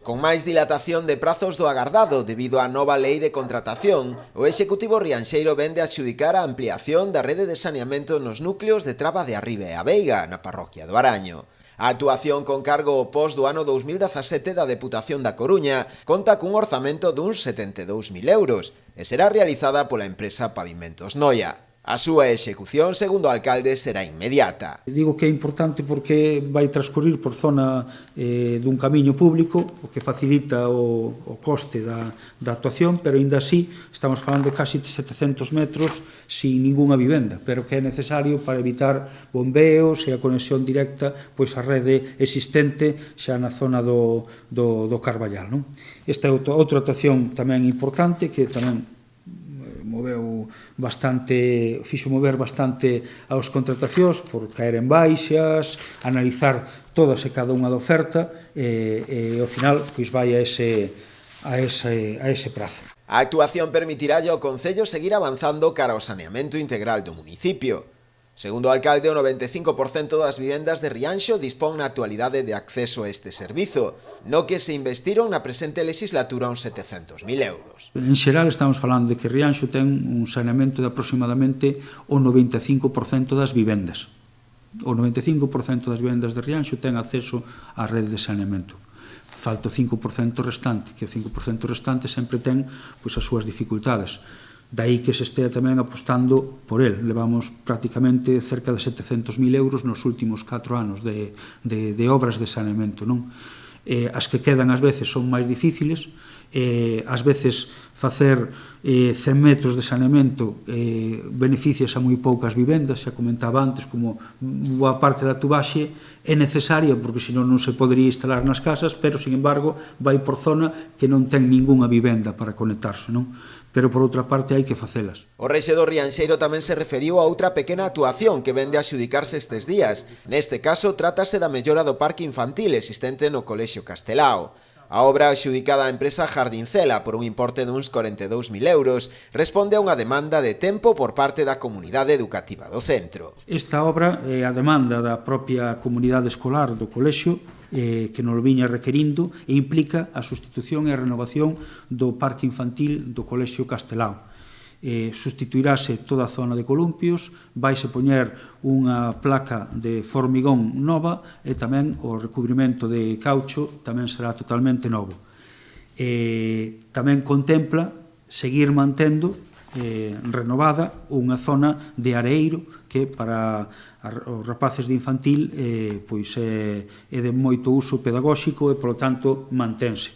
Con máis dilatación de prazos do agardado debido á nova lei de contratación, o Executivo rianxeiro vende a adxudicar a ampliación da rede de saneamento nos núcleos de Traba de Arriba e a Veiga, na parroquia do Araño. A actuación con cargo ao pos do ano 2017 da Deputación da Coruña conta cun orzamento duns 72.000 euros e será realizada pola empresa Pavimentos Noia. A súa execución, segundo o alcalde, será inmediata. Digo que é importante porque vai transcurrir por zona dun camiño público, o que facilita o coste da actuación, pero ainda así estamos falando de casi 700 metros sin ningunha vivenda, pero que é necesario para evitar bombeos e a conexión directa pois a rede existente xa na zona do Carballal. Non? Esta é outra actuación tamén importante que tamén fixo mover bastante as contratacións por caer en baixas, analizar todas e cada unha da oferta e ao final pois vai a ese prazo. A actuación permitirá ao Concello seguir avanzando cara ao saneamento integral do municipio. Segundo o alcalde, o 95% das vivendas de Rianxo dispón na actualidade de acceso a este servizo, no que se investiron na presente legislatura uns 700.000 euros. En xeral estamos falando de que Rianxo ten un saneamento de aproximadamente o 95% das vivendas. O 95% das vivendas de Rianxo ten acceso á rede de saneamento. Falta o 5% restante, que o 5% restante sempre ten pois, as súas dificultades. Daí que se estea tamén apostando por el. Levamos prácticamente cerca de 700.000 euros nos últimos 4 anos de obras de saneamento. Non? As que quedan ás veces son máis difíciles, ás veces facer 100 metros de saneamento beneficias a moi poucas vivendas, xa comentaba antes, como boa parte da tubaxe é necesaria, porque senón non se podería instalar nas casas, pero, sin embargo, vai por zona que non ten ningunha vivenda para conectarse, non? Pero, por outra parte, hai que facelas. O rexedor rianxeiro tamén se referiu a outra pequena actuación que vende a adxudicarse estes días. Neste caso, trátase da mellora do parque infantil existente no Colexio Castelao. A obra adxudicada á empresa Jardincela por un importe duns 42.000 euros responde a unha demanda de tempo por parte da comunidade educativa do centro. Esta obra é a demanda da propia comunidade escolar do colexio que nos viña requerindo e implica a sustitución e a renovación do parque infantil do Colexio Castelao. Sustituirase toda a zona de columpios, vaise poñer unha placa de formigón nova e tamén o recubrimento de caucho tamén será totalmente novo. Tamén contempla seguir mantendo renovada unha zona de areeiro que para os rapaces de infantil pois é de moito uso pedagóxico e, polo tanto, mantense.